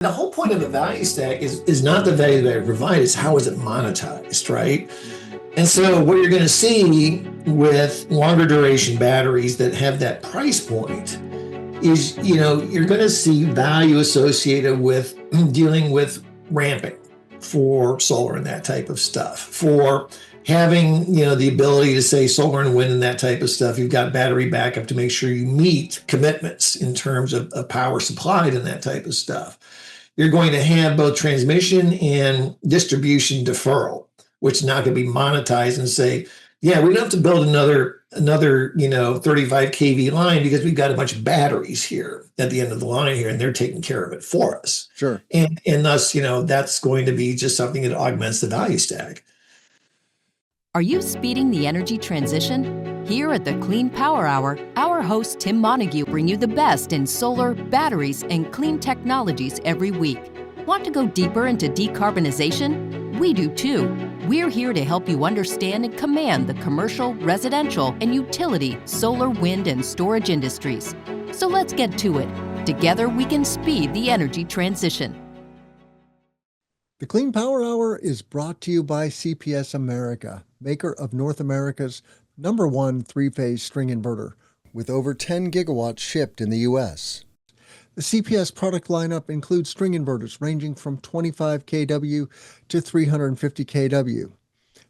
The whole point of the value stack is not the value that I provide, it's how is it monetized, right? And so what you're going to see with longer duration batteries that have that price point is, you're going to see value associated with dealing with ramping for solar and that type of stuff. For having, the ability to say solar and wind and that type of stuff, you've got battery backup to make sure you meet commitments in terms of power supplied and that type of stuff. You're going to have both transmission and distribution deferral, which is not going to be monetized and say, yeah, we don't have to build another 35 kV line because we've got a bunch of batteries here at the end of the line here, and they're taking care of it for us. Sure. And thus, that's going to be just something that augments the value stack. Are you speeding the energy transition? Here at the Clean Power Hour, our host Tim Montague bring you the best in solar, batteries, and clean technologies every week. Want to go deeper into decarbonization? We do too. We're here to help you understand and command the commercial, residential, and utility solar, wind, and storage industries. So let's get to it. Together we can speed the energy transition. The Clean Power Hour is brought to you by CPS America, maker of North America's #1 three-phase string inverter, with over 10 gigawatts shipped in the U.S. The CPS product lineup includes string inverters ranging from 25 kW to 350 kW.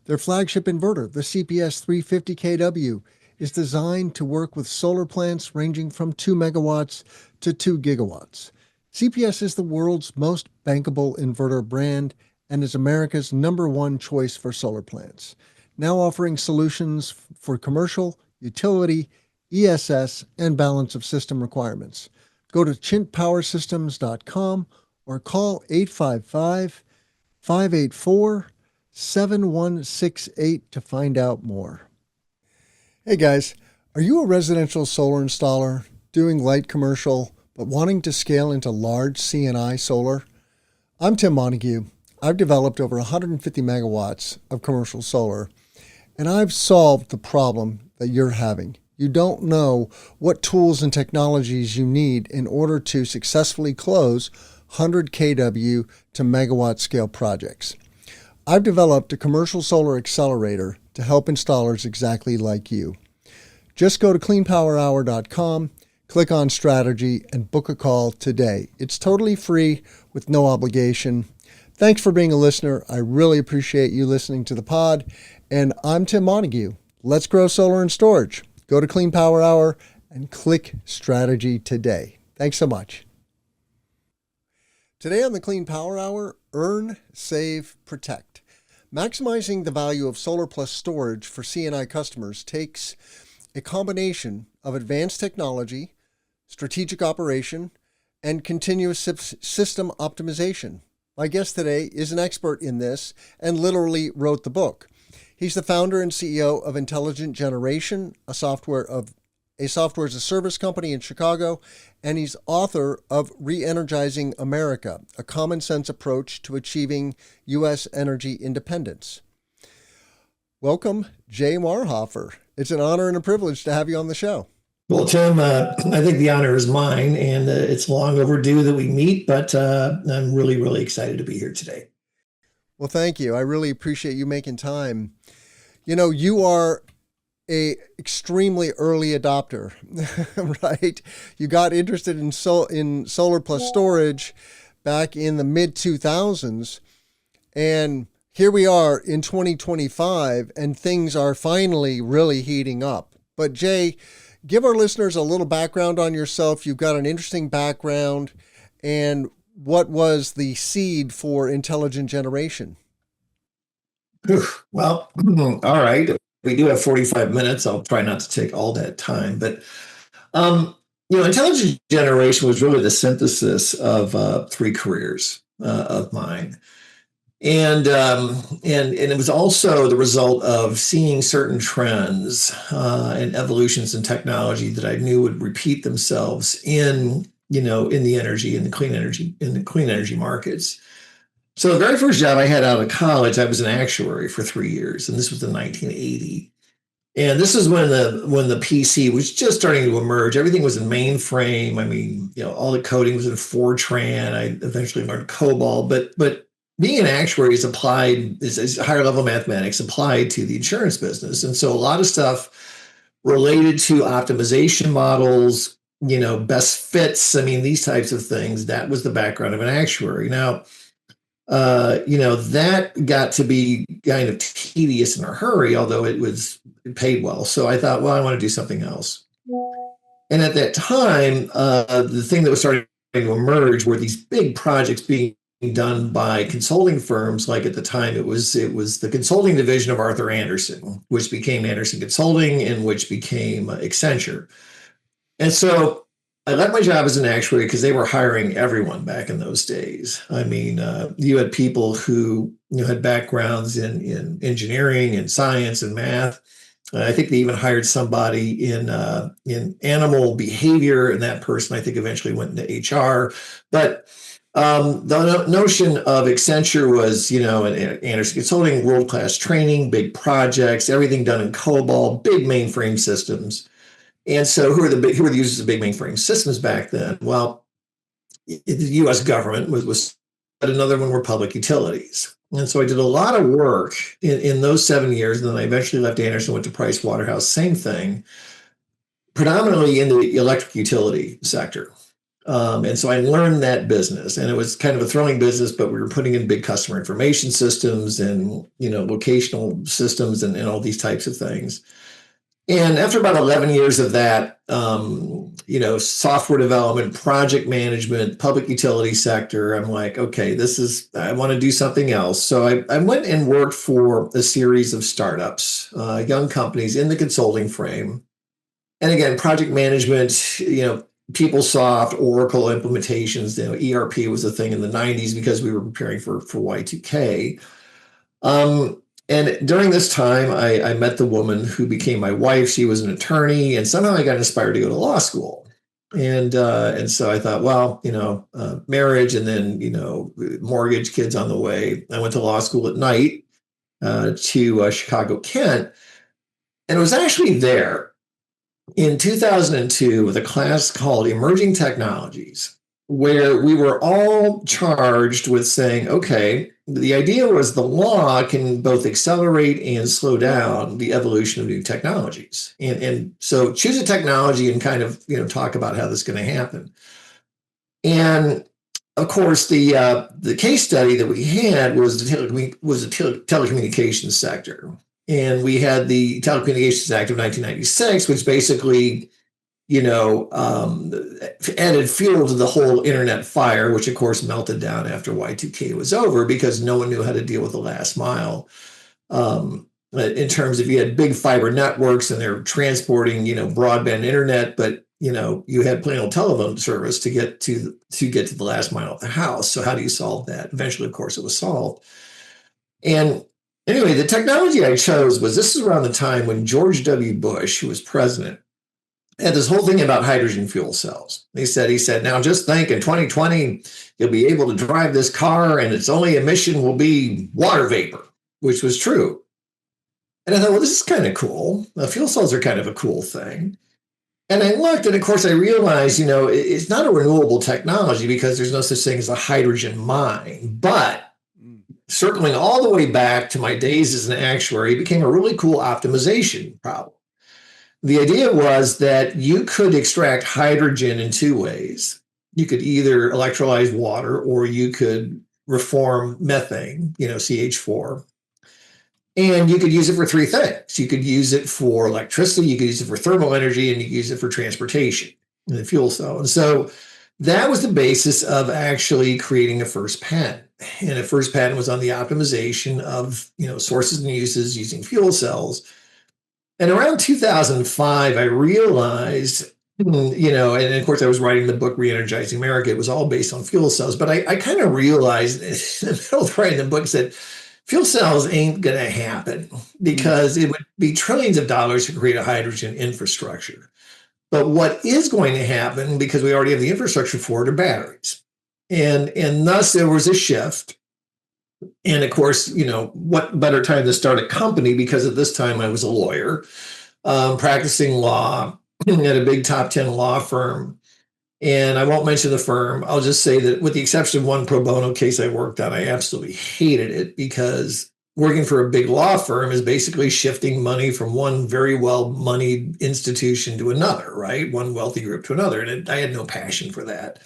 Their flagship inverter, the CPS 350 kW, is designed to work with solar plants ranging from 2 megawatts to 2 gigawatts. CPS is the world's most bankable inverter brand and is America's #1 choice for solar plants, now offering solutions for commercial, utility, ESS, and balance of system requirements. Go to chintpowersystems.com or call 855-584-7168 to find out more. Hey guys, are you a residential solar installer doing light commercial but wanting to scale into large C&I solar? I'm Tim Montague. I've developed over 150 megawatts of commercial solar, and I've solved the problem that you're having. You don't know what tools and technologies you need in order to successfully close 100 kW to megawatt scale projects. I've developed a commercial solar accelerator to help installers exactly like you. Just go to cleanpowerhour.com, click on strategy, and book a call today. It's totally free with no obligation. Thanks for being a listener. I really appreciate you listening to the pod. And I'm Tim Montague. Let's grow solar and storage. Go to Clean Power Hour and click strategy today. Thanks so much. Today on the Clean Power Hour, earn, save, protect. Maximizing the value of solar plus storage for C&I customers takes a combination of advanced technology, strategic operation, and continuous system optimization. My guest today is an expert in this and literally wrote the book. He's the founder and CEO of Intelligent Generation, a software as a service company in Chicago, and he's author of Re-Energizing America, a common sense approach to achieving U.S. energy independence. Welcome, Jay Marhoefer. It's an honor and a privilege to have you on the show. Well, Tim, I think the honor is mine, and it's long overdue that we meet, but I'm really, really excited to be here today. Well, thank you. I really appreciate you making time. You are a extremely early adopter, right? You got interested in solar plus storage back in the mid 2000s, and here we are in 2025, and things are finally really heating up. But Jay, give our listeners a little background on yourself. You've got an interesting background, and what was the seed for Intelligent Generation? Well, all right. We do have 45 minutes. I'll try not to take all that time. But, Intelligent Generation was really the synthesis of 3 careers of mine. And it was also the result of seeing certain trends and evolutions in technology that I knew would repeat themselves in the energy, in the clean energy markets. So the very first job I had out of college, I was an actuary for 3 years, and this was in 1980. And this is when the PC was just starting to emerge. Everything was in mainframe. I mean, all the coding was in Fortran. I eventually learned COBOL, but being an actuary is higher level mathematics applied to the insurance business. And so a lot of stuff related to optimization models, best fits. I mean, these types of things. That was the background of an actuary. Now, that got to be kind of tedious in a hurry, although it paid well. So I thought, well, I want to do something else. And at that time, the thing that was starting to emerge were these big projects being done by consulting firms. Like at the time, it was the consulting division of Arthur Andersen, which became Andersen Consulting, and which became Accenture. And so I left my job as an actuary because they were hiring everyone back in those days. I mean, you had people who had backgrounds in engineering and science and math. I think they even hired somebody in animal behavior, and that person I think eventually went into HR. But the notion of Accenture was, an Andersen Consulting, world-class training, big projects, everything done in COBOL, big mainframe systems. And so who were the users of big mainframe systems back then? Well, the U.S. government was another one were public utilities. And so I did a lot of work in those 7 years. And then I eventually left Andersen, went to Price Waterhouse, same thing, predominantly in the electric utility sector. And so I learned that business, and it was kind of a thrilling business, but we were putting in big customer information systems and, locational systems and all these types of things. And after about 11 years of that, software development, project management, public utility sector, I'm like, okay, I want to do something else. So I went and worked for a series of startups, young companies in the consulting frame. And again, project management, PeopleSoft, Oracle implementations, ERP was a thing in the 90s because we were preparing for Y2K. And during this time, I met the woman who became my wife. She was an attorney, and somehow I got inspired to go to law school. And so I thought, well, marriage and then, mortgage, kids on the way. I went to law school at night to Chicago, Kent. And it was actually there in 2002 with a class called Emerging Technologies, where we were all charged with saying, okay, the idea was the law can both accelerate and slow down the evolution of new technologies. And so choose a technology and kind of, talk about how this is going to happen. And of course, the case study that we had was the telecommunications sector. And we had the Telecommunications Act of 1996, which basically added fuel to the whole internet fire, which of course melted down after Y2K was over because no one knew how to deal with the last mile. In terms of, you had big fiber networks and they're transporting, broadband internet, but you had plain old telephone service to get to the last mile of the house. So how do you solve that? Eventually, of course, it was solved. And anyway, the technology I chose this is around the time when George W. Bush, who was president, had this whole thing about hydrogen fuel cells. He said, now just think in 2020, you'll be able to drive this car and its only emission will be water vapor, which was true. And I thought, well, this is kind of cool. Fuel cells are kind of a cool thing. And I looked, and of course I realized, it's not a renewable technology because there's no such thing as a hydrogen mine. But circling all the way back to my days as an actuary, it became a really cool optimization problem. The idea was that you could extract hydrogen in two ways. You could either electrolyze water or you could reform methane, CH4. And you could use it for three things. You could use it for electricity, you could use it for thermal energy, and you could use it for transportation in the fuel cell. And so that was the basis of actually creating a first patent. And the first patent was on the optimization of, sources and uses using fuel cells. And around 2005, I realized, and of course I was writing the book, Re-Energizing America. It was all based on fuel cells. But I kind of realized in the middle of writing the book that fuel cells ain't going to happen because it would be trillions of dollars to create a hydrogen infrastructure. But what is going to happen, because we already have the infrastructure for it, are batteries. And thus there was a shift. And of course, what better time to start a company, because at this time I was a lawyer. practicing law at a big top 10 law firm. And I won't mention the firm. I'll just say that with the exception of one pro bono case I worked on, I absolutely hated it because working for a big law firm is basically shifting money from one very well-moneyed institution to another, right? One wealthy group to another. And I had no passion for that.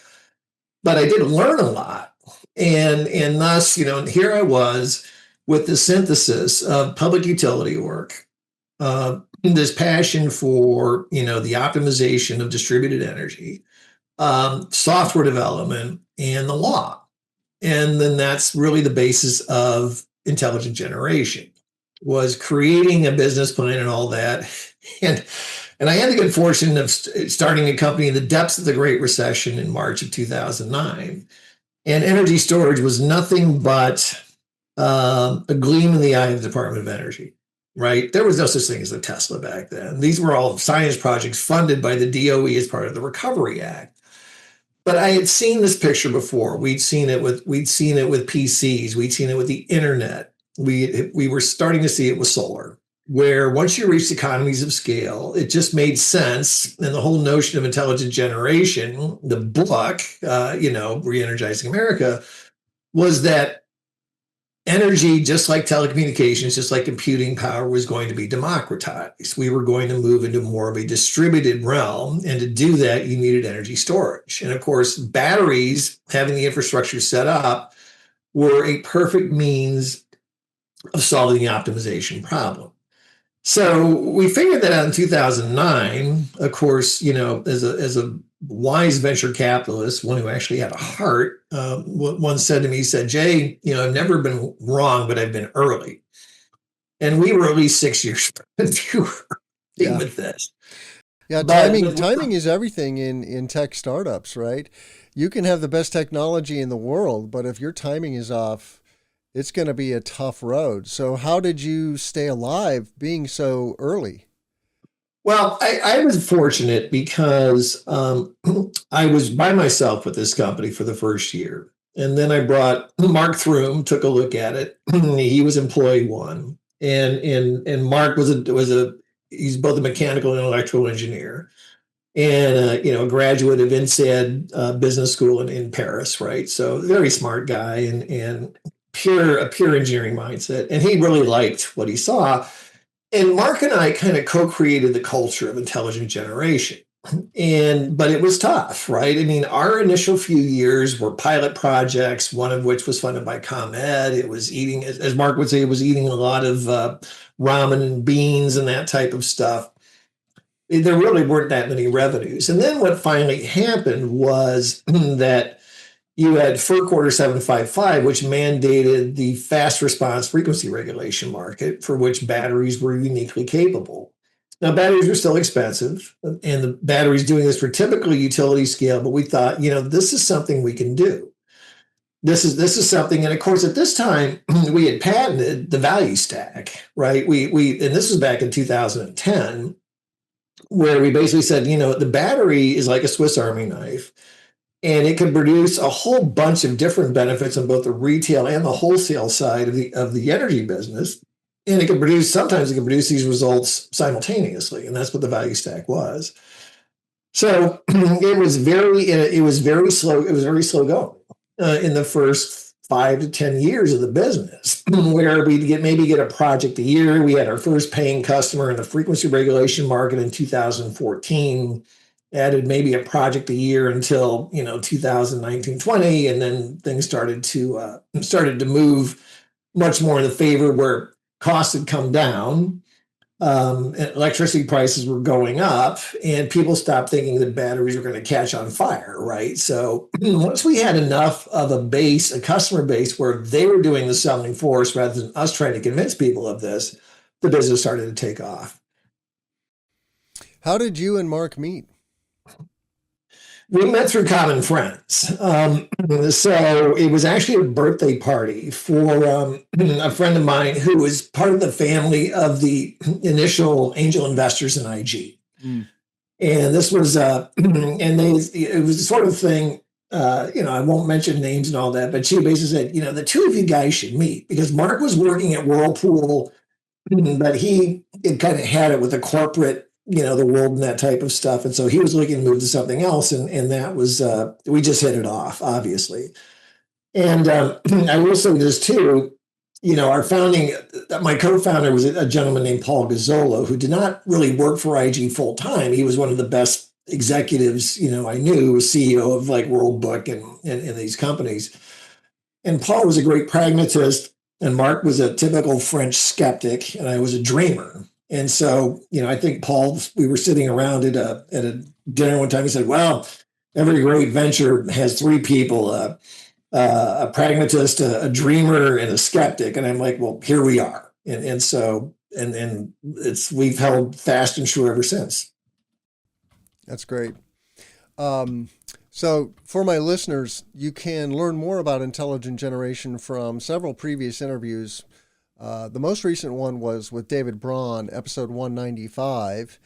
But I did learn a lot. And thus, here I was with the synthesis of public utility work, this passion for, the optimization of distributed energy, software development, and the law. And then that's really the basis of intelligent generation, was creating a business plan and all that. And I had the good fortune of starting a company in the depths of the Great Recession in March of 2009. And energy storage was nothing but a gleam in the eye of the Department of Energy, right? There was no such thing as a Tesla back then. These were all science projects funded by the DOE as part of the Recovery Act. But I had seen this picture before. We'd seen it with PCs. We'd seen it with the internet. We were starting to see it with solar, where once you reached economies of scale, it just made sense. And the whole notion of intelligent generation, the book, Re-Energizing America, was that energy, just like telecommunications, just like computing power, was going to be democratized. We were going to move into more of a distributed realm. And to do that, you needed energy storage. And of course, batteries, having the infrastructure set up, were a perfect means of solving the optimization problem. So we figured that out in 2009. Of course, as a wise venture capitalist, one who actually had a heart, one said to me, he said, Jay, I've never been wrong, but I've been early. And we were at least 6 years with this. Yeah, timing is everything in tech startups, right? You can have the best technology in the world, but if your timing is off, it's going to be a tough road. So how did you stay alive being so early? Well, I was fortunate because I was by myself with this company for the first year. And then I brought Mark Throom, took a look at it. He was employee one. And Mark he's both a mechanical and electrical engineer, and a graduate of INSEAD business school in Paris, right? So very smart guy and a pure engineering mindset. And he really liked what he saw. And Mark and I kind of co-created the culture of intelligent generation. But it was tough, right? I mean, our initial few years were pilot projects, one of which was funded by ComEd. It was eating, as Mark would say, it was eating a lot of ramen and beans and that type of stuff. There really weren't that many revenues. And then what finally happened was that you had FERC Order 755, which mandated the fast response frequency regulation market, for which batteries were uniquely capable. Now, batteries were still expensive, and the batteries doing this were typically utility scale, but we thought, this is something we can do. This is something, and of course, at this time, we had patented the value stack, right? And this was back in 2010, where we basically said, the battery is like a Swiss Army knife. And it can produce a whole bunch of different benefits on both the retail and the wholesale side of the energy business. And sometimes it can produce these results simultaneously. And that's what the value stack was. So it was very slow. It was very slow going in the first 5 to 10 years of the business, where we'd get a project a year. We had our first paying customer in the frequency regulation market in 2014. Added maybe a project a year until 2019-20, and then things started to move much more in the favor where costs had come down, and electricity prices were going up, and people stopped thinking that batteries were going to catch on fire, right? So once we had enough of a customer base where they were doing the selling for us rather than us trying to convince people of this, the business started to take off. How did you and Mark meet? We met through common friends. So it was actually a birthday party for a friend of mine who was part of the family of the initial angel investors in IG. Mm. And this was, it was the sort of thing, I won't mention names and all that, but she basically said, the two of you guys should meet, because Mark was working at Whirlpool, but he it kind of had it with the corporate, the world and that type of stuff. And so he was looking to move to something else. And that was, we just hit it off, obviously. And I will say this too, my co-founder was a gentleman named Paul Gazzolo, who did not really work for IG full time. He was one of the best executives, I knew, CEO of like World Book and these companies. And Paul was a great pragmatist, and Mark was a typical French skeptic, and I was a dreamer. And so, I think Paul, we were sitting around at a dinner one time. He said, "Well, every great venture has three people: a pragmatist, a dreamer, and a skeptic." And I'm like, "Well, here we are." And so we've held fast and sure ever since. That's great. So for my listeners, you can learn more about intelligent generation from several previous interviews. The most recent one was with David Braun, episode 195.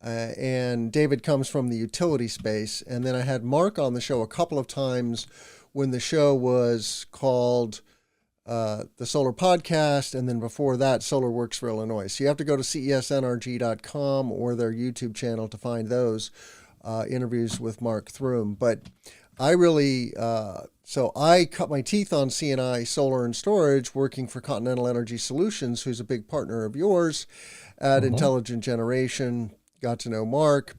And David comes from the utility space. And then I had Mark on the show a couple of times when the show was called the Solar Podcast. And then before that, Solar Works for Illinois. So you have to go to cesnrg.com or their YouTube channel to find those interviews with Mark Thrum. But I really, so I cut my teeth on CNI solar and storage working for Continental Energy Solutions, who's a big partner of yours at Intelligent Generation. Got to know Mark.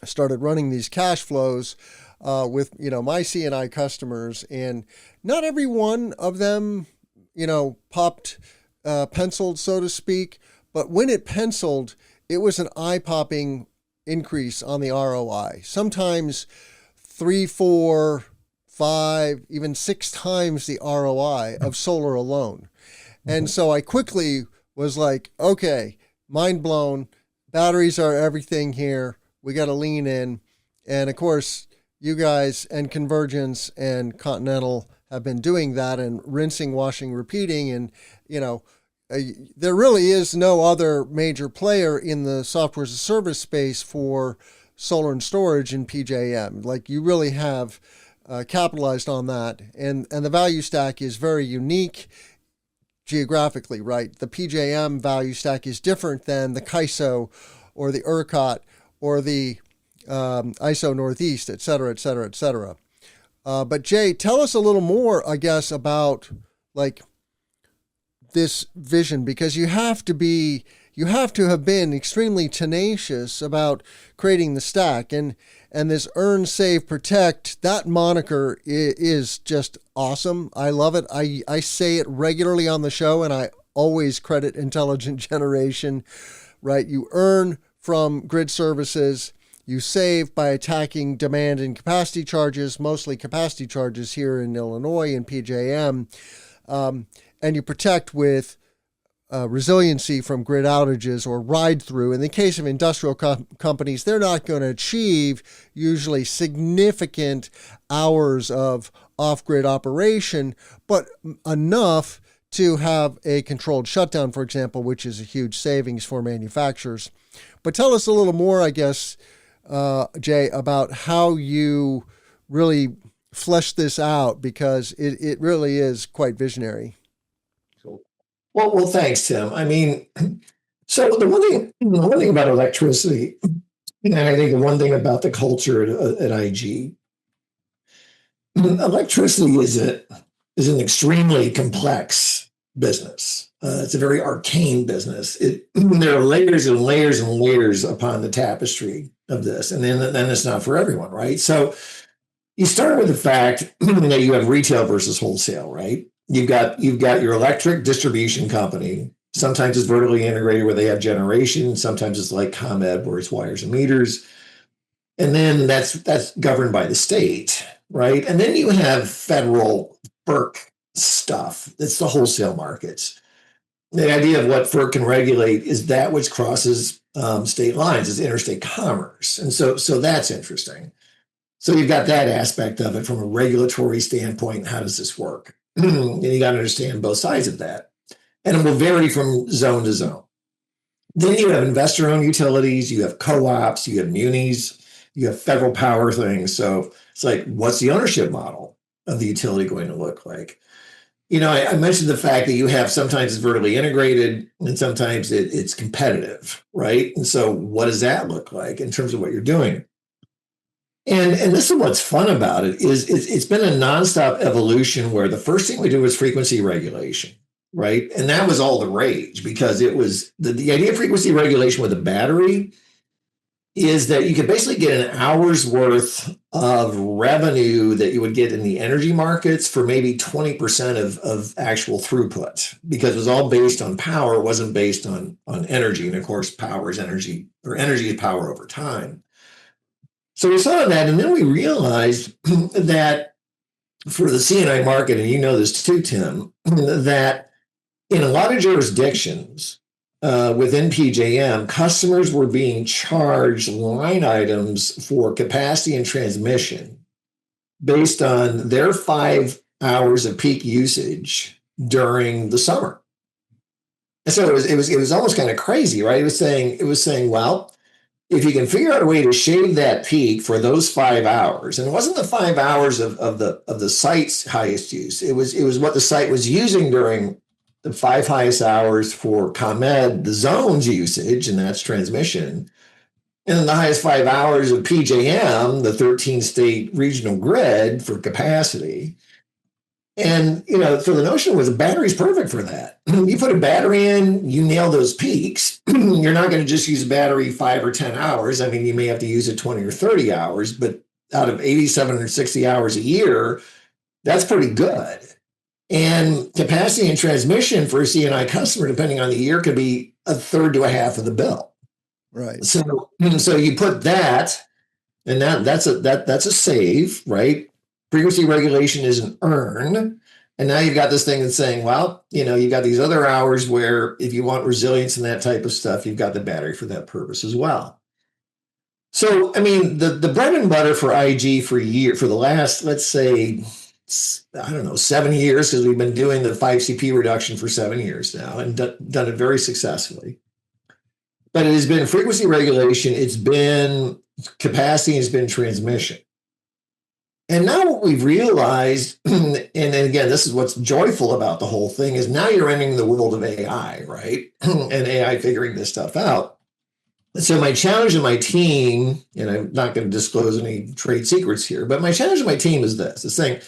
I started running these cash flows with, my CNI customers, and not every one of them, popped, penciled, so to speak. But when it penciled, it was an eye-popping increase on the ROI. Sometimes 3, 4, 5, even 6 times the ROI of solar alone. And so I quickly was like, okay, mind blown. Batteries are everything here. We got to lean in. And of course, you guys and Convergence and Continental have been doing that and rinsing, washing, repeating. And, there really is no other major player in the software as a service space for solar and storage in PJM. Like, you really have capitalized on that. And the value stack is very unique geographically, right? The PJM value stack is different than the CAISO or the ERCOT or the ISO Northeast, et cetera, et cetera, et cetera. But Jay, tell us a little more, I guess, about like this vision, because you have to have been extremely tenacious about creating the stack, and this earn, save, protect, that moniker is just awesome. I love it. I say it regularly on the show, and I always credit Intelligent Generation, right? You earn from grid services, you save by attacking demand and capacity charges, mostly capacity charges here in Illinois and PJM, and you protect with resiliency from grid outages or ride through. In the case of industrial companies, they're not going to achieve usually significant hours of off-grid operation, but enough to have a controlled shutdown, for example, which is a huge savings for manufacturers. But tell us a little more, I guess, Jay, about how you really flesh this out, because it really is quite visionary. Well, thanks, Tim. I mean, so the one thing about electricity, and I think the one thing about the culture at IG, electricity is an extremely complex business. It's a very arcane business. There are layers and layers and layers upon the tapestry of this, and then it's not for everyone, right? So you start with the fact that you have retail versus wholesale, right? You've got your electric distribution company. Sometimes it's vertically integrated where they have generation. Sometimes it's like ComEd where it's wires and meters. And then that's governed by the state, right? And then you have federal FERC stuff. That's the wholesale markets. The idea of what FERC can regulate is that which crosses state lines, is interstate commerce. And so that's interesting. So you've got that aspect of it from a regulatory standpoint. How does this work? And you got to understand both sides of that. And it will vary from zone to zone. Then you have investor-owned utilities, you have co-ops, you have munis, you have federal power things. So it's like, what's the ownership model of the utility going to look like? I mentioned the fact that you have sometimes it's vertically integrated and sometimes it's competitive, right? And so what does that look like in terms of what you're doing? And this is what's fun about it is it's been a nonstop evolution where the first thing we do was frequency regulation, right? And that was all the rage because it was the idea of frequency regulation with a battery is that you could basically get an hour's worth of revenue that you would get in the energy markets for maybe 20% of actual throughput because it was all based on power. It wasn't based on energy. And of course, power is energy, or energy is power over time. So we saw that, and then we realized that for the CNI market, and you know this too, Tim, that in a lot of jurisdictions within PJM, customers were being charged line items for capacity and transmission based on their 5 hours of peak usage during the summer. And so it was almost kind of crazy, right? It was saying, well, if you can figure out a way to shave that peak for those 5 hours, and it wasn't the 5 hours of the site's highest use, it was what the site was using during the 5 highest hours for ComEd, the zone's usage, and that's transmission, and then the highest 5 hours of PJM, the 13-state regional grid for capacity. And, so the notion was a battery's perfect for that. You put a battery in, you nail those peaks. You're not going to just use a battery 5 or 10 hours. I mean, you may have to use it 20 or 30 hours, but out of 87 or 60 hours a year, that's pretty good. And capacity and transmission for a CNI customer, depending on the year, could be a third to a half of the bill. Right. So you put that, and that's a save, right? Frequency regulation is an earn. And now you've got this thing that's saying, well, you've got these other hours where if you want resilience and that type of stuff, you've got the battery for that purpose as well. So, I mean, the bread and butter for IG for the last, let's say, 7 years, because we've been doing the 5CP reduction for 7 years now and done it very successfully. But it has been frequency regulation, it's been capacity, it's been transmission. And now what we've realized, and again, this is what's joyful about the whole thing, is now you're entering the world of AI, right? And AI figuring this stuff out. So my challenge to my team, and I'm not going to disclose any trade secrets here, but my challenge to my team is this. It's saying,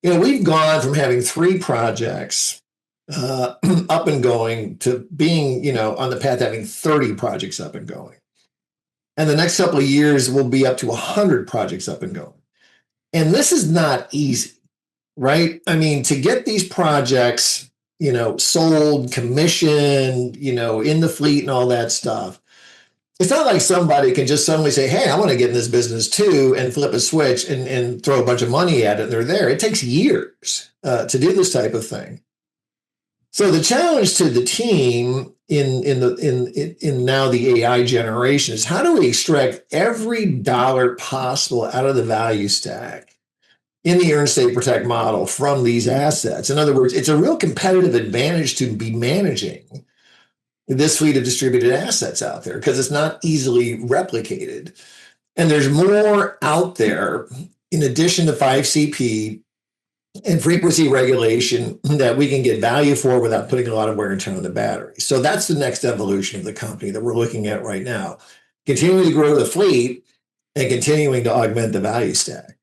we've gone from having 3 projects up and going to being, on the path to having 30 projects up and going. And the next couple of years, we'll be up to 100 projects up and going. And this is not easy, right? I mean, to get these projects, sold, commissioned, in the fleet and all that stuff, it's not like somebody can just suddenly say, hey, I want to get in this business too, and flip a switch and throw a bunch of money at it and they're there. It takes years to do this type of thing. So the challenge to the team in now the AI generation is how do we extract every dollar possible out of the value stack in the earn, state, protect model from these assets? In other words, it's a real competitive advantage to be managing this fleet of distributed assets out there because it's not easily replicated. And there's more out there in addition to 5CP and frequency regulation that we can get value for without putting a lot of wear and tear on the battery. So that's the next evolution of the company that we're looking at right now. Continuing to grow the fleet and continuing to augment the value stack.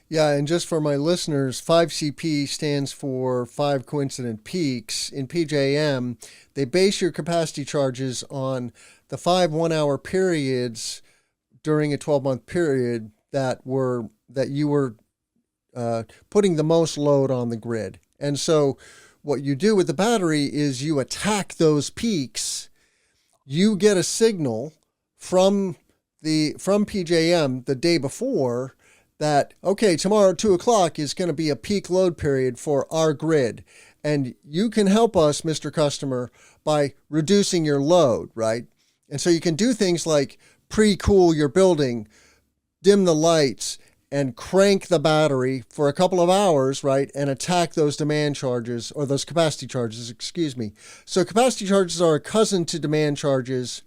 Yeah, and just for my listeners, 5CP stands for 5 coincident peaks. In PJM, they base your capacity charges on the 5 1-hour periods during a 12-month period that you were putting the most load on the grid. And so what you do with the battery is you attack those peaks. You get a signal from PJM the day before that, okay, tomorrow at 2:00 is going to be a peak load period for our grid. And you can help us, Mr. Customer, by reducing your load, right? And so you can do things like pre-cool your building, dim the lights, and crank the battery for a couple of hours, right? And attack those demand charges, or those capacity charges, excuse me. So capacity charges are a cousin to demand charges.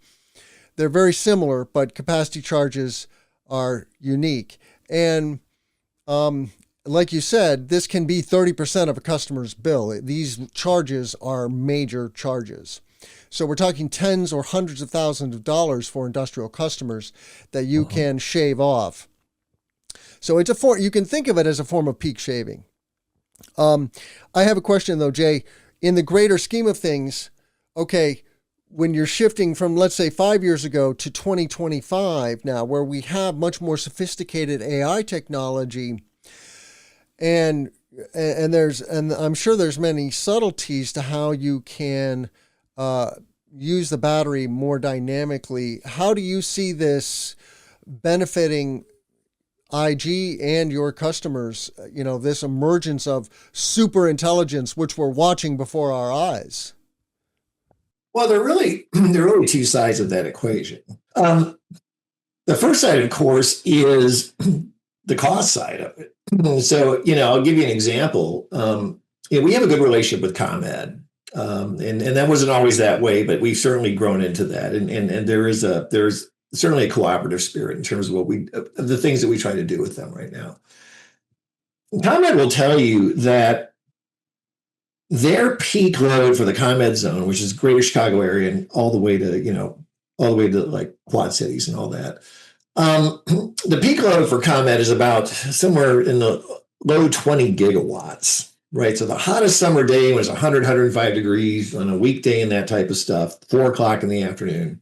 They're very similar, but capacity charges are unique. And like you said, this can be 30% of a customer's bill. These charges are major charges. So we're talking tens or hundreds of thousands of dollars for industrial customers that you can shave off. So it's you can think of it as a form of peak shaving. I have a question though, Jay. In the greater scheme of things, okay, when you're shifting from, let's say, 5 years ago to 2025 now, where we have much more sophisticated AI technology, and I'm sure there's many subtleties to how you can use the battery more dynamically. How do you see this benefiting IG and your customers? This emergence of super intelligence, which we're watching before our eyes. Well, there are really two sides of that equation. The first side, of course, is the cost side of it. So, I'll give you an example. We have a good relationship with ComEd, and that wasn't always that way, but we've certainly grown into that. And there's certainly a cooperative spirit in terms of the things that we try to do with them right now. ComEd will tell you that their peak load for the ComEd zone, which is Greater Chicago area and all the way to like Quad Cities and all that. The peak load for ComEd is about somewhere in the low 20 gigawatts, right? So the hottest summer day was 100, 105 degrees on a weekday and that type of stuff, 4:00 in the afternoon.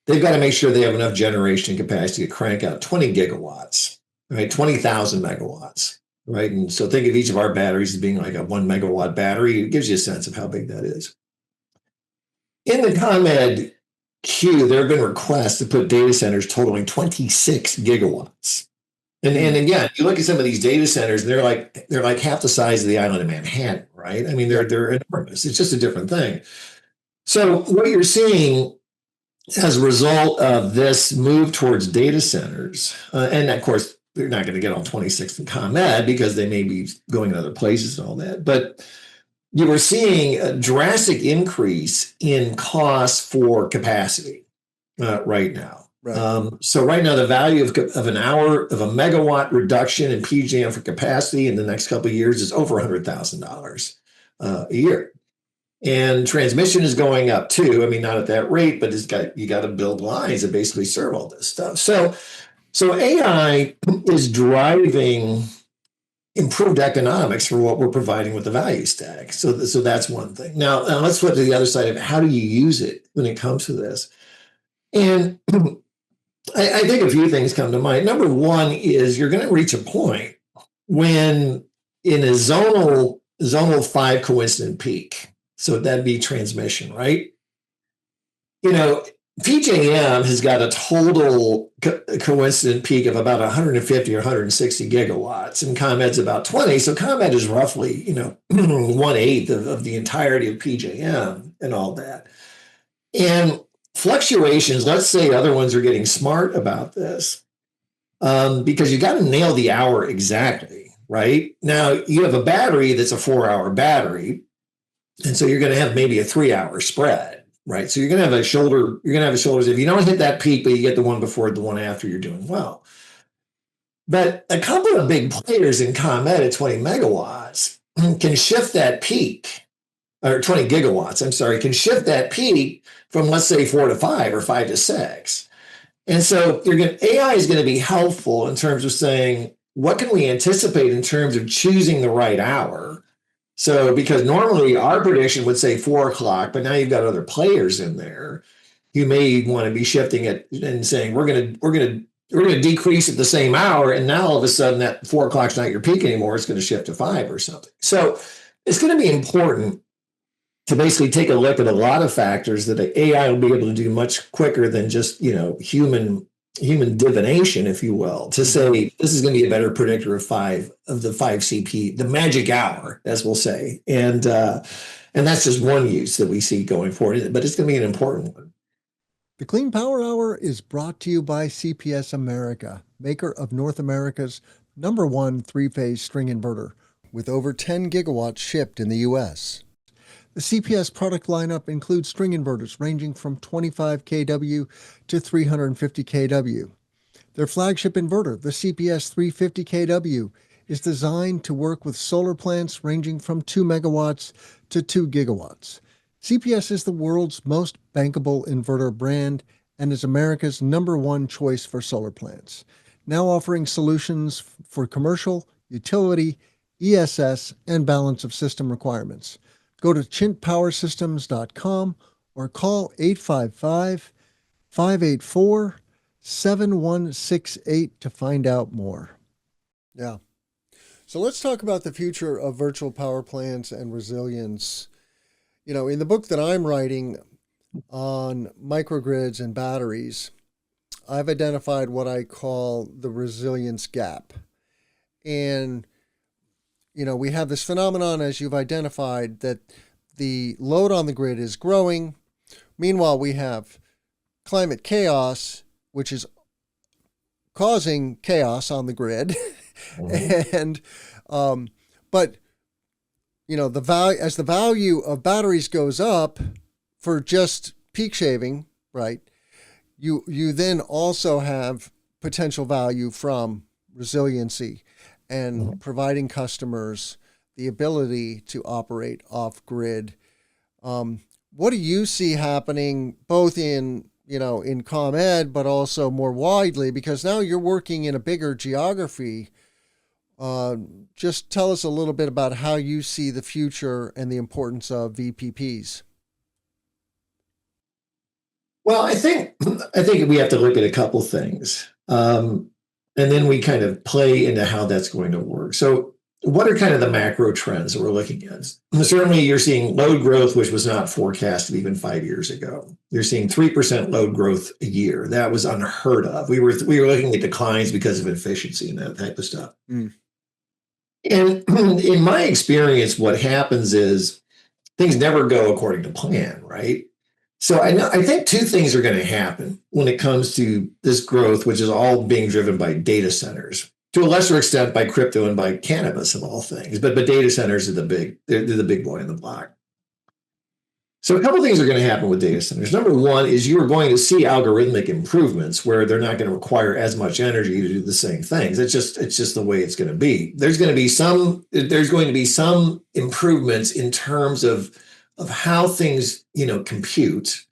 They've got to make sure they have enough generation capacity to crank out 20 gigawatts, right? 20,000 megawatts, right? And so think of each of our batteries as being like a 1 megawatt battery. It gives you a sense of how big that is. In the ComEd queue, there have been requests to put data centers totaling 26 gigawatts. And again, you look at some of these data centers, and they're like half the size of the island of Manhattan, right? I mean, they're enormous. It's just a different thing. So what you're seeing as a result of this move towards data centers, and of course, they're not going to get all 26 in ComEd because they may be going to other places and all that. But you were seeing a drastic increase in costs for capacity right now. Right. So right now, the value of an hour of a megawatt reduction in PJM for capacity in the next couple of years is over $100,000 a year. And transmission is going up too. I mean, not at that rate, but you got to build lines that basically serve all this stuff. So AI is driving improved economics for what we're providing with the value stack. So that's one thing. Now let's flip to the other side of it. How do you use it when it comes to this? And I think a few things come to mind. Number one is you're going to reach a point when in a zonal 5 coincident peak, so that'd be transmission, right? PJM has got a total coincident peak of about 150 or 160 gigawatts, and ComEd's about 20. So ComEd is roughly, 1/8 of the entirety of PJM and all that. And fluctuations, let's say other ones are getting smart about this, because you got to nail the hour exactly, right? Now, you have a battery that's a 4-hour battery, and so you're going to have maybe a 3-hour spread. Right. So you're going to have a shoulder. If you don't hit that peak, but you get the one before the one after, you're doing well. But a couple of big players in ComEd at 20 megawatts can shift that peak, or 20 gigawatts, I'm sorry, can shift that peak from, let's say, 4 to 5 or 5 to 6. And so AI is going to be helpful in terms of saying, what can we anticipate in terms of choosing the right hour? So, because normally our prediction would say 4:00, but now you've got other players in there. You may want to be shifting it and saying we're going to decrease at the same hour, and now all of a sudden that 4:00 is not your peak anymore. It's going to shift to 5 or something. So, it's going to be important to basically take a look at a lot of factors that the AI will be able to do much quicker than just human divination, if you will, to say this is going to be a better predictor of the 5 CP, the magic hour, as we'll say. And that's just one use that we see going forward, but it's going to be an important one. The Clean Power Hour is brought to you by CPS America, maker of North America's #1 3-phase string inverter, with over 10 gigawatts shipped in the U.S. The CPS product lineup includes string inverters ranging from 25 kW to 350 kW. Their flagship inverter, the CPS 350 kW, is designed to work with solar plants ranging from 2 megawatts to 2 gigawatts. CPS is the world's most bankable inverter brand and is America's #1 choice for solar plants, now offering solutions for commercial, utility, ESS, and balance of system requirements. Go to chintpowersystems.com or call 855-584-7168 to find out more. Yeah. So let's talk about the future of virtual power plants and resilience. You know, in the book that I'm writing on microgrids and batteries, I've identified what I call the resilience gap. And, you know, we have this phenomenon, as you've identified, that the load on the grid is growing. Meanwhile, we have climate chaos, which is causing chaos on the grid. And, but, you know, the value, as the value of batteries goes up for just peak shaving, right? You then also have potential value from resiliency and providing customers the ability to operate off grid. What do you see happening both in, you know, in ComEd, but also more widely, because now you're working in a bigger geography? Just tell us a little bit about how you see the future and the importance of VPPs. Well, I think we have to look at a couple things, and then we kind of play into how that's going to work. So, what are kind of the macro trends that we're looking at? Certainly, you're seeing load growth, which was not forecasted even 5 years ago. You're seeing 3% load growth a year. That was unheard of. We were looking at declines because of efficiency and that type of stuff. And in my experience, what happens is things never go according to plan, right? So I think two things are going to happen when it comes to this growth, which is all being driven by data centers, to a lesser extent by crypto and by cannabis of all things. But data centers are they're the big boy in the block. So a couple of things are going to happen with data centers. Number one is you are going to see algorithmic improvements where they're not going to require as much energy to do the same things. It's just the way it's going to be. There's going to be some improvements in terms of how things, you know, compute,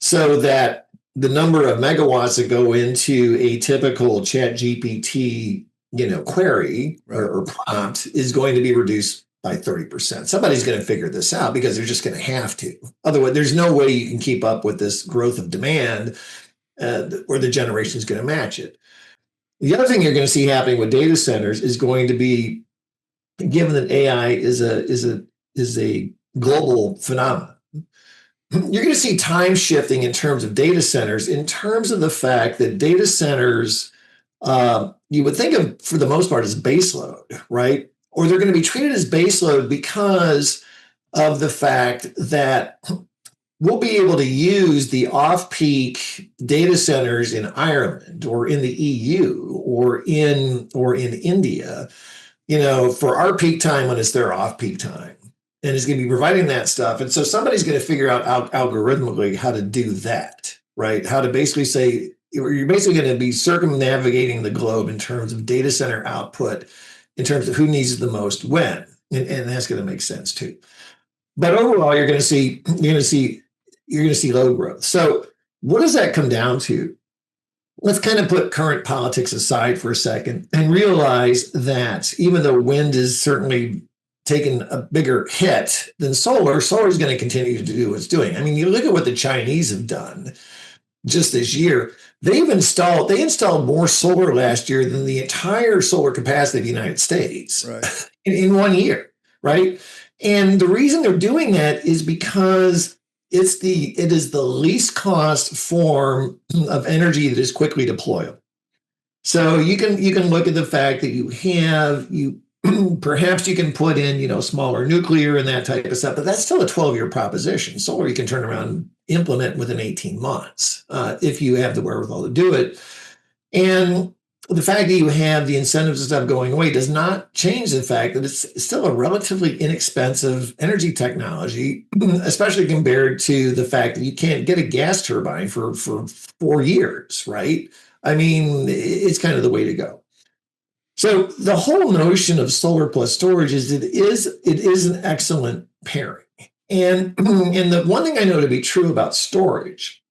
so that the number of megawatts that go into a typical chat GPT, you know, query or prompt is going to be reduced by 30%. Somebody's going to figure this out because they're just going to have to. Otherwise, there's no way you can keep up with this growth of demand, or the generation is going to match it. The other thing you're going to see happening with data centers is going to be, given that AI is a global phenomenon, you're going to see time shifting in terms of data centers, in terms of the fact that data centers, you would think of for the most part as baseload, right? Or they're going to be treated as baseload because of the fact that we'll be able to use the off-peak data centers in Ireland or in the EU or in India, you know, for our peak time when it's their off-peak time. And it's going to be providing that stuff. And so somebody's going to figure out algorithmically how to do that, right? How to basically say, you're basically going to be circumnavigating the globe in terms of data center output, in terms of who needs it the most when. And that's going to make sense too. But overall, you're going to see load growth. So what does that come down to? Let's kind of put current politics aside for a second and realize that even though wind is certainly taken a bigger hit than solar is going to continue to do what it's doing. I mean, you look at what the Chinese have done just this year. They installed more solar last year than the entire solar capacity of the United States, right, in 1 year, right? And the reason they're doing that is because it is the least cost form of energy that is quickly deployable. So you can look at the fact that perhaps you can put in, you know, smaller nuclear and that type of stuff, but that's still a 12-year proposition. Solar you can turn around and implement within 18 months if you have the wherewithal to do it. And the fact that you have the incentives and stuff going away does not change the fact that it's still a relatively inexpensive energy technology, especially compared to the fact that you can't get a gas turbine for 4 years, right? I mean, it's kind of the way to go. So the whole notion of solar plus storage is it is an excellent pairing. And, and the one thing I know to be true about storage,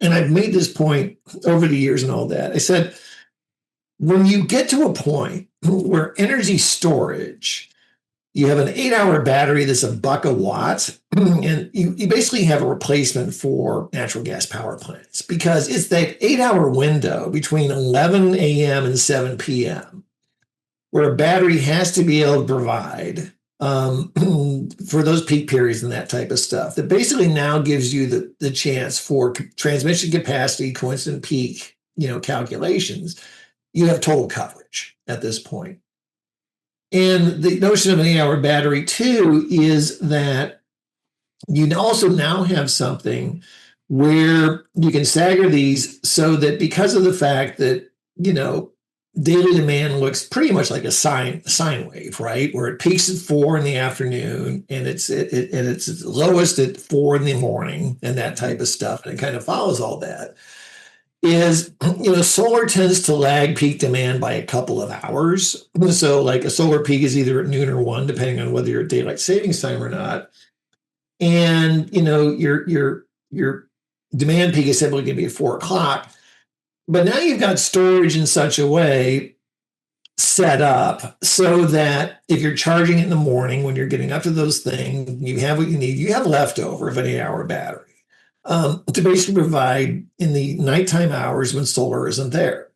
and I've made this point over the years and all that, I said, when you get to a point where energy storage, you have an 8-hour battery that's $1 a watt, and you basically have a replacement for natural gas power plants because it's that 8-hour window between 11 a.m. and 7 p.m. where a battery has to be able to provide for those peak periods and that type of stuff. That basically now gives you the chance for transmission capacity, coincident peak, calculations. You have total coverage at this point. And the notion of an 8-hour battery too is that you also now have something where you can stagger these so that because of the fact that, daily demand looks pretty much like a sine wave, right? Where it peaks at 4 in the afternoon and it's lowest at 4 in the morning and that type of stuff. And it kind of follows all that. Is, solar tends to lag peak demand by a couple of hours. So like a solar peak is either at noon or 1, depending on whether you're at daylight savings time or not. And, your demand peak is simply going to be at 4 o'clock. But now you've got storage in such a way set up so that if you're charging it in the morning, when you're getting up to those things, you have what you need, you have leftover of an 8-hour battery. To basically provide in the nighttime hours when solar isn't there.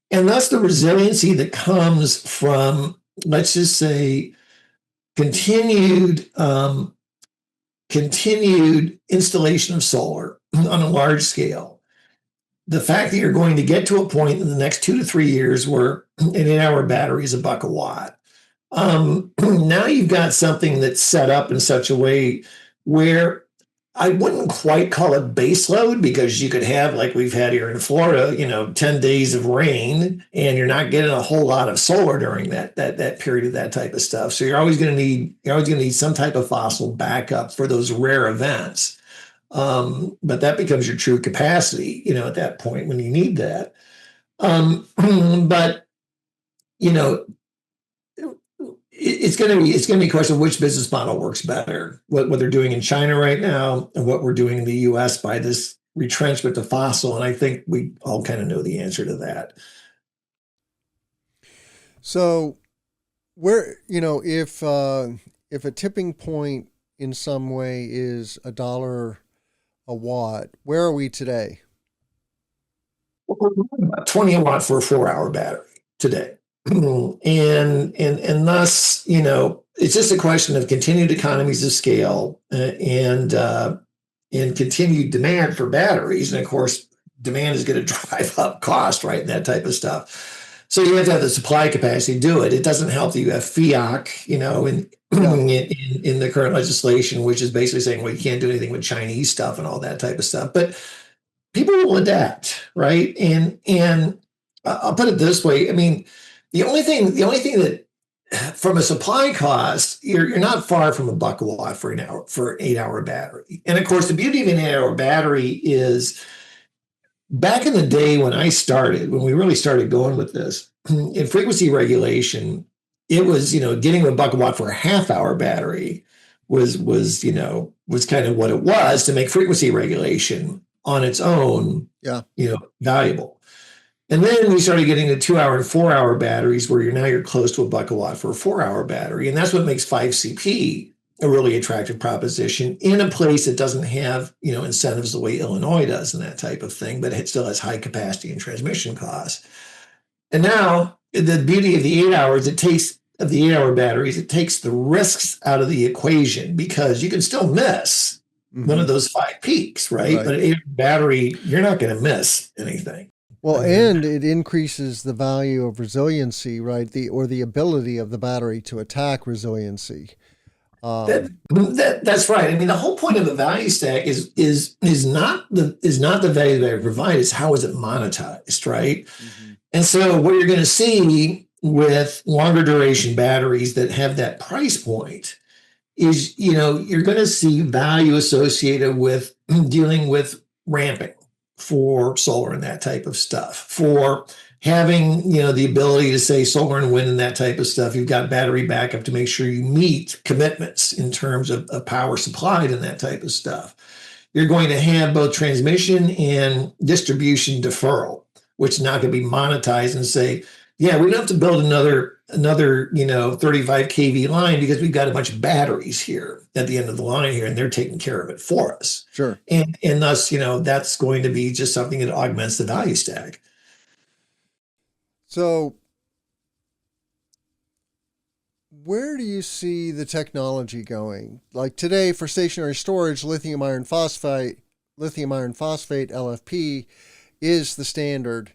And that's the resiliency that comes from, let's just say, continued installation of solar on a large scale. The fact that you're going to get to a point in the next 2 to 3 years where an 8-hour battery is $1 a watt. Now you've got something that's set up in such a way where I wouldn't quite call it base load because you could have, like we've had here in Florida, 10 days of rain and you're not getting a whole lot of solar during that period of that type of stuff. So you're always going to need some type of fossil backup for those rare events. But that becomes your true capacity, at that point when you need that. But, it's going to be a question of which business model works better, what they're doing in China right now and what we're doing in the US by this retrenchment to fossil. And I think we all kind of know the answer to that. So where, if a tipping point in some way is $1 a watt, where are we today? About 20 a watt for a 4-hour battery today. And thus, it's just a question of continued economies of scale and continued demand for batteries. And of course, demand is going to drive up cost, right? And that type of stuff. So you have to have the supply capacity to do it. It doesn't help that you have FIAC, in the current legislation, which is basically saying, well, you can't do anything with Chinese stuff and all that type of stuff. But people will adapt, right? And I'll put it this way. I mean, the only thing that from a supply cost, you're not far from $1 a watt for an 8-hour battery. And of course, the beauty of an 8-hour battery is back in the day when we really started going with this in frequency regulation, it was, getting $1 a watt for a half-hour battery was kind of what it was to make frequency regulation on its own, valuable. And then we started getting the 2-hour and 4-hour batteries where you're close to $1 a watt for a 4-hour battery. And that's what makes 5CP a really attractive proposition in a place that doesn't have, incentives the way Illinois does and that type of thing, but it still has high capacity and transmission costs. And now the beauty of the 8 hours, of the 8-hour batteries, it takes the risks out of the equation because you can still miss one of those 5 peaks, right? But an 8-hour battery, you're not going to miss anything. Well, and it increases the value of resiliency, right? The ability of the battery to attack resiliency. That's right. I mean, the whole point of the value stack is not the value that I provide, is how is it monetized, right? Mm-hmm. And so what you're going to see with longer duration batteries that have that price point is, you're going to see value associated with dealing with ramping for solar and that type of stuff, for having, the ability to say solar and wind and that type of stuff, you've got battery backup to make sure you meet commitments in terms of power supplied and that type of stuff. You're going to have both transmission and distribution deferral, which is not going to be monetized and say, yeah, we don't have to build another 35 kV line because we've got a bunch of batteries here at the end of the line here, and they're taking care of it for us. Sure. And thus, that's going to be just something that augments the value stack. So where do you see the technology going? Like today for stationary storage, lithium iron phosphate, LFP is the standard.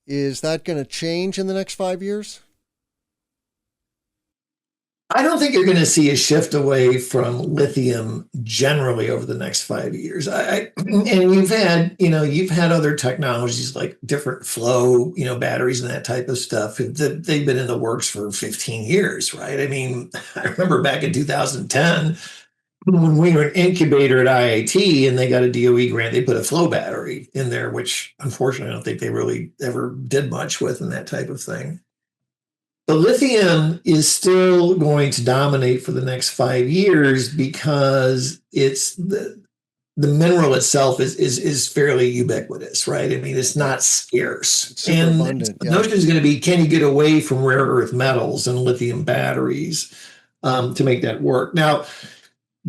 Is that going to change in the next 5 years? I don't think you're going to see a shift away from lithium generally over the next 5 years. And you've had other technologies like different flow, batteries and that type of stuff. They've been in the works for 15 years, right? I mean, I remember back in 2010 when we were an incubator at IIT and they got a DOE grant, they put a flow battery in there, which unfortunately I don't think they really ever did much with and that type of thing. The lithium is still going to dominate for the next 5 years because it's the mineral itself is fairly ubiquitous, right? I mean, it's not scarce. It's super abundant, the notion is going to be, can you get away from rare earth metals and lithium batteries to make that work? Now,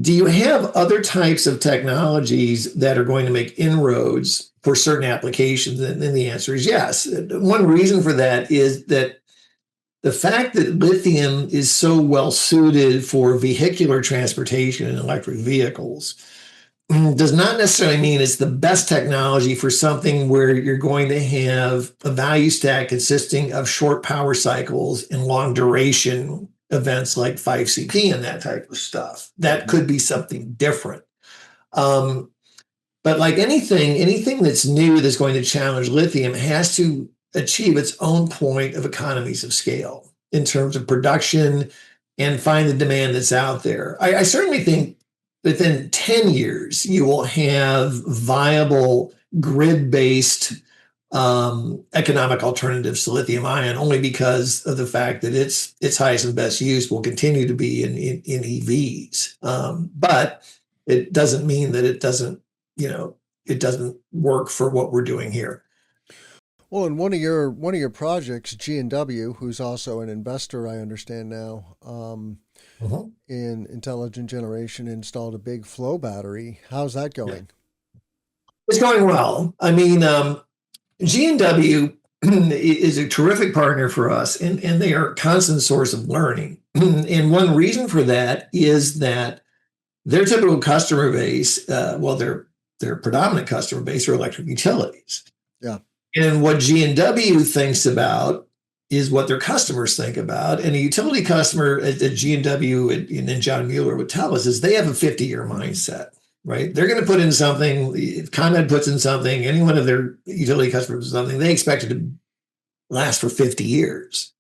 do you have other types of technologies that are going to make inroads for certain applications? And the answer is yes. One reason for that is that the fact that lithium is so well suited for vehicular transportation and electric vehicles does not necessarily mean it's the best technology for something where you're going to have a value stack consisting of short power cycles and long duration events like 5CP and that type of stuff. That could be something different. But like anything that's new that's going to challenge lithium has to achieve its own point of economies of scale in terms of production and find the demand that's out there. I certainly think within 10 years, you will have viable grid-based economic alternatives to lithium ion only because of the fact that its highest and best use will continue to be in EVs. But it doesn't mean that it doesn't work for what we're doing here. Well, in one of your projects, G&W, who's also an investor, I understand now, in intelligent generation, installed a big flow battery. How's that going? It's going well. I mean, G&W is a terrific partner for us, and they are a constant source of learning. And one reason for that is that their typical customer base, their predominant customer base are electric utilities. Yeah. And what G&W thinks about is what their customers think about. And a utility customer at G&W and John Mueller would tell us is they have a 50-year mindset, right? They're going to put in something. If ComEd puts in something, any one of their utility customers something, they expect it to last for 50 years.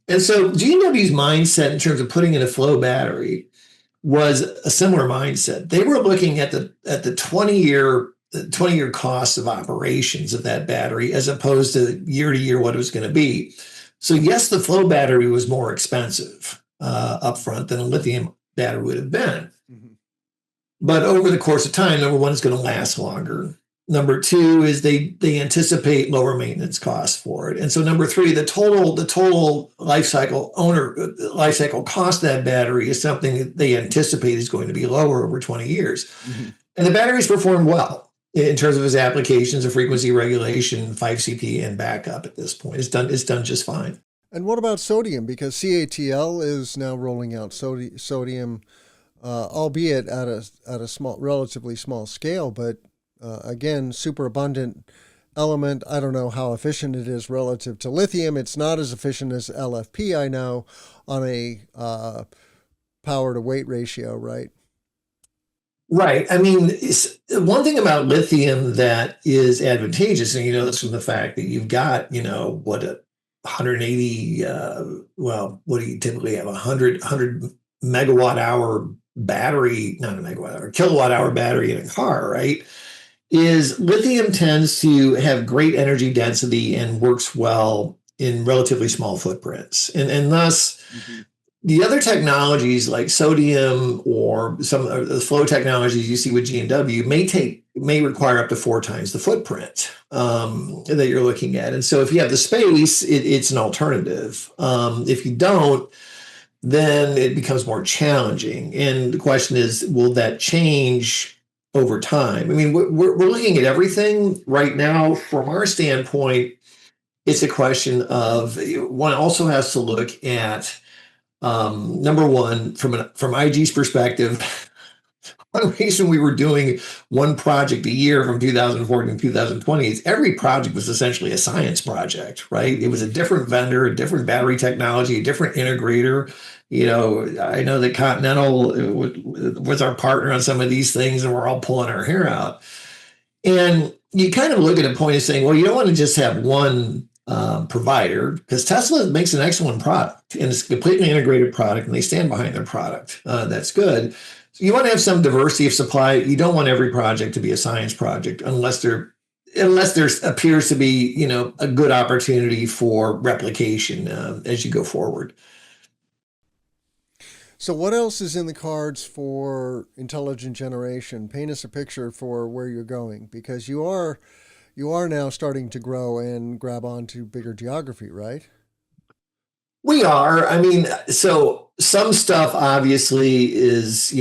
And so G&W's mindset in terms of putting in a flow battery was a similar mindset. They were looking at the 20-year cost of operations of that battery as opposed to year what it was going to be. So yes, the flow battery was more expensive upfront than a lithium battery would have been. Mm-hmm. But over the course of time, number one, it's going to last longer. Number two is they anticipate lower maintenance costs for it. And so number three, the total life cycle cost of that battery is something that they anticipate is going to be lower over 20 years. Mm-hmm. And the batteries perform well in terms of its applications of frequency regulation, 5CP, and backup at this point. It's done just fine. And what about sodium? Because CATL is now rolling out sodium, albeit at a relatively small scale, but again, super abundant element. I don't know how efficient it is relative to lithium. It's not as efficient as LFP, I know, on a power to weight ratio, right? Right. I mean, one thing about lithium that is advantageous, and this from the fact that you've got, 180, what do you typically have? 100 megawatt hour battery, not a megawatt hour, kilowatt hour battery in a car, right? is lithium tends to have great energy density and works well in relatively small footprints. And thus, the other technologies like sodium or some of the flow technologies you see with G&W may require up to 4 times the footprint that you're looking at. And so if you have the space, it's an alternative. If you don't, then it becomes more challenging. And the question is, will that change over time? I mean, we're looking at everything right now. From our standpoint, it's a question of one also has to look at number one, from IG's perspective, one reason we were doing one project a year from 2014 to 2020 is every project was essentially a science project, right? It was a different vendor, a different battery technology, a different integrator. I know that Continental was our partner on some of these things, and we're all pulling our hair out. And you kind of look at a point of saying, well, you don't want to just have one provider, because Tesla makes an excellent product and it's a completely integrated product and they stand behind their product. That's good. So you want to have some diversity of supply. You don't want every project to be a science project unless there appears to be, a good opportunity for replication as you go forward. So what else is in the cards for intelligent generation? Paint us a picture for where you're going, because you are now starting to grow and grab onto bigger geography, right? We are. I mean, so some stuff obviously is,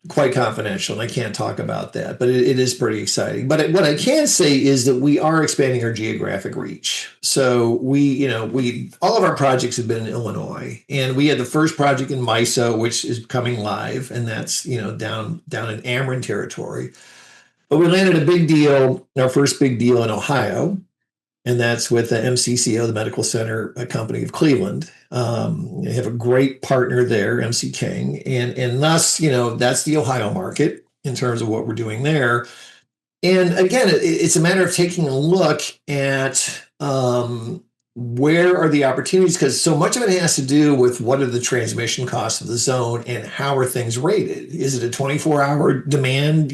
quite confidential, and I can't talk about that, but it is pretty exciting. But what I can say is that we are expanding our geographic reach. So we all of our projects have been in Illinois, and we had the first project in MISO, which is coming live, and that's down in Ameren territory. But we landed a big deal, our first big deal in Ohio, and that's with the MCCO, the Medical Center Company of Cleveland. They have a great partner there, MC King, and thus, that's the Ohio market in terms of what we're doing there. And again, it's a matter of taking a look at where are the opportunities, because so much of it has to do with what are the transmission costs of the zone and how are things rated. Is it a 24-hour demand,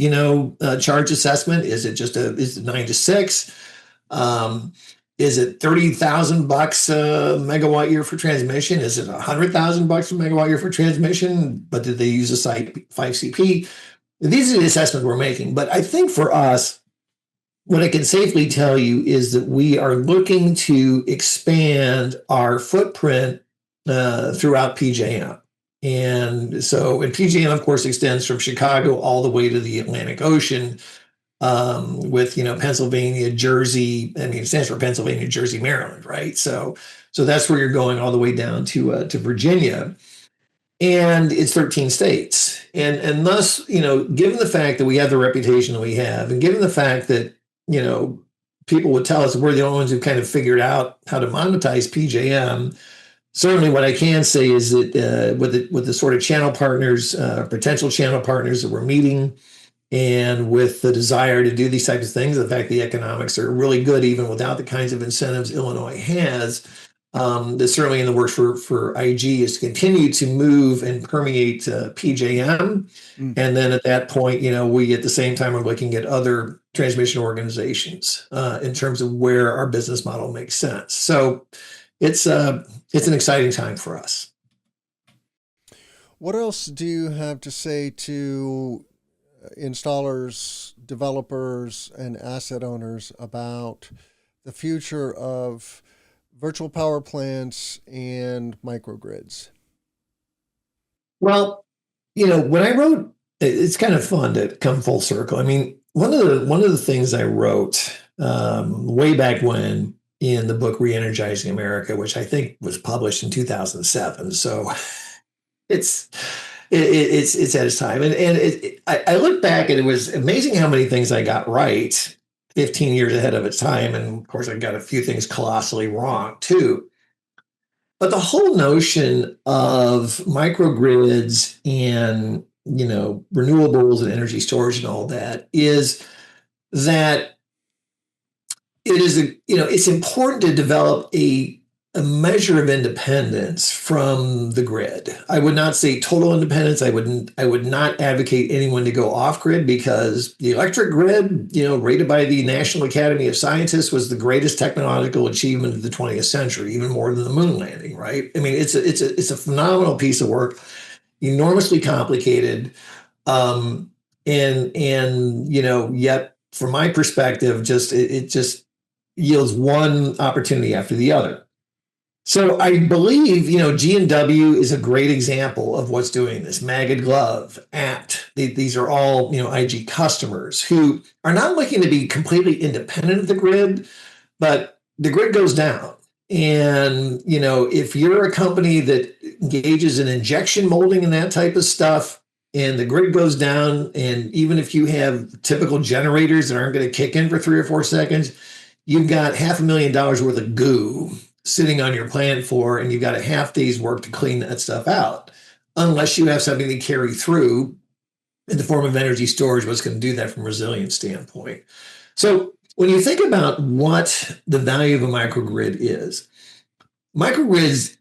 charge assessment? Is it is it 9 to 6? Is it $30,000 a megawatt year for transmission? Is it $100,000 a megawatt year for transmission? But did they use a site 5CP? These are the assessments we're making. But I think for us, what I can safely tell you is that we are looking to expand our footprint throughout PJM. And PJM, of course, extends from Chicago all the way to the Atlantic Ocean, with Pennsylvania, Jersey. I mean, it stands for Pennsylvania, Jersey, Maryland, right? So that's where you're going all the way down to Virginia, and it's 13 states. And thus, given the fact that we have the reputation that we have, and given the fact that people would tell us we're the only ones who kind of figured out how to monetize PJM. Certainly, what I can say is that with the sort of channel partners, potential channel partners that we're meeting, and with the desire to do these types of things, the fact the economics are really good even without the kinds of incentives Illinois has, that's certainly in the works for IG is to continue to move and permeate PJM. And then at that point, we at the same time are looking at other transmission organizations in terms of where our business model makes sense. So it's an exciting time for us. What else do you have to say to installers, developers, and asset owners about the future of virtual power plants and microgrids? Well, when I wrote, it's kind of fun to come full circle. I mean, one of the things I wrote way back when in the book Re-Energizing America, which I think was published in 2007, so it's at its time. And I look back and it was amazing how many things I got right 15 years ahead of its time. And of course, I got a few things colossally wrong too. But the whole notion of microgrids and, renewables and energy storage and all that is that it's important to develop a a measure of independence from the grid. I would not say total independence. I would not advocate anyone to go off grid, because the electric grid, rated by the National Academy of Scientists, was the greatest technological achievement of the 20th century, even more than the moon landing, right? I mean, it's a phenomenal piece of work, enormously complicated. And yet from my perspective, it just yields one opportunity after the other. So I believe, G&W is a great example of what's doing this. Maggot Glove, Apt, these are all, IG customers who are not looking to be completely independent of the grid, but the grid goes down. And, if you're a company that engages in injection molding and that type of stuff, and the grid goes down, and even if you have typical generators that aren't going to kick in for 3 or 4 seconds, you've got $500,000 worth of goo sitting on your plant floor, and you've got a half day's work to clean that stuff out, unless you have something to carry through in the form of energy storage, what's going to do that from a resilience standpoint. So when you think about what the value of a microgrid is, microgrids,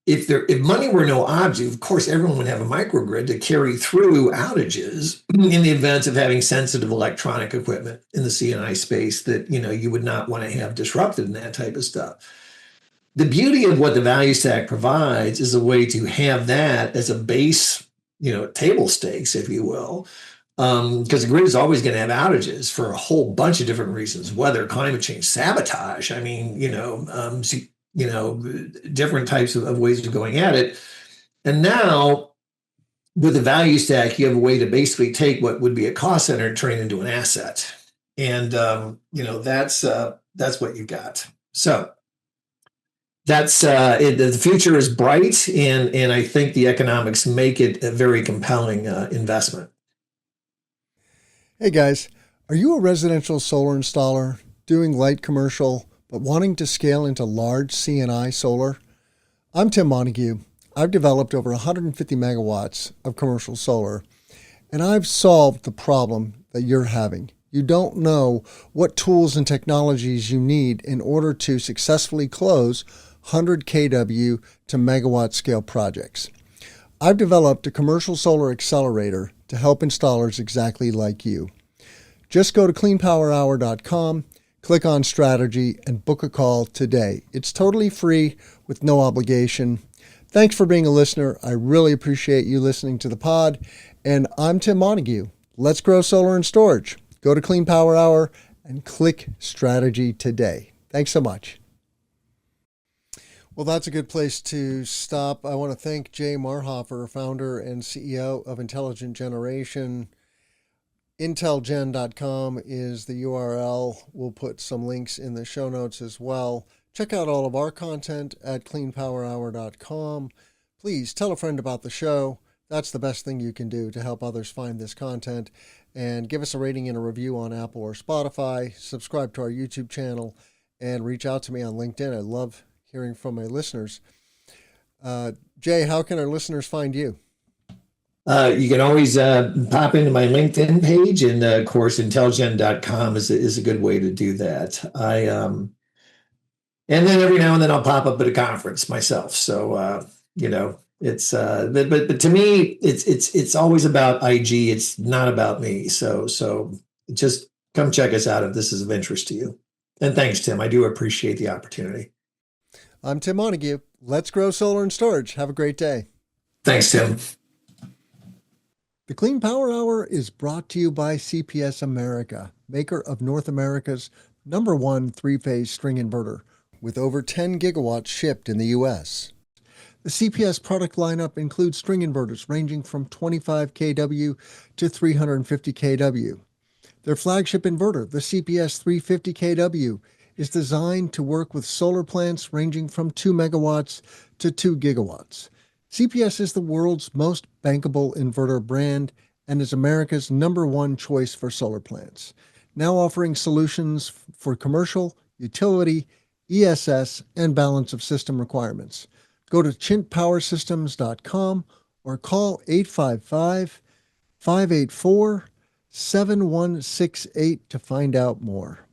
if money were no object, of course, everyone would have a microgrid to carry through outages in the event of having sensitive electronic equipment in the C&I space that, you would not want to have disrupted and that type of stuff. The beauty of what the value stack provides is a way to have that as a base, table stakes, if you will, because the grid is always going to have outages for a whole bunch of different reasons, weather, climate change, sabotage. I mean, different types of ways of going at it. And now with the value stack, you have a way to basically take what would be a cost center and turn it into an asset. And, that's what you got. So the future is bright, and I think the economics make it a very compelling investment. Hey guys, are you a residential solar installer doing light commercial but wanting to scale into large C&I solar? I'm Tim Montague. I've developed over 150 megawatts of commercial solar, and I've solved the problem that you're having. You don't know what tools and technologies you need in order to successfully close 100 kW to megawatt scale projects. I've developed a commercial solar accelerator to help installers exactly like you. Just go to cleanpowerhour.com, click on strategy, and book a call today. It's totally free with no obligation. Thanks for being a listener. I really appreciate you listening to the pod. And I'm Tim Montague. Let's grow solar and storage. Go to Clean Power Hour and click strategy today. Thanks so much. Well, that's a good place to stop. I want to thank Jay Marhoefer, founder and CEO of Intelligent Generation. Intelgen.com is the URL. We'll put some links in the show notes as well. Check out all of our content at cleanpowerhour.com. Please tell a friend about the show. That's the best thing you can do to help others find this content. And give us a rating and a review on Apple or Spotify. Subscribe to our YouTube channel and reach out to me on LinkedIn. I love hearing from my listeners. Jay, how can our listeners find you? You can always pop into my LinkedIn page, and of course, intelligent.com is a good way to do that. And then every now and then I'll pop up at a conference myself. So it's but to me, it's always about IG. It's not about me. So just come check us out if this is of interest to you. And thanks, Tim. I do appreciate the opportunity. I'm Tim Montague. Let's grow solar and storage. Have a great day. Thanks, Tim. The Clean Power Hour is brought to you by CPS America, maker of North America's #1 three-phase string inverter, with over 10 gigawatts shipped in the U.S. The CPS product lineup includes string inverters ranging from 25 kW to 350 kW. Their flagship inverter, the CPS 350 kW, is designed to work with solar plants ranging from 2 megawatts to 2 gigawatts. CPS is the world's most bankable inverter brand and is America's #1 choice for solar plants, now offering solutions for commercial, utility, ESS, and balance of system requirements. Go to chintpowersystems.com or call 855-584-7168 to find out more.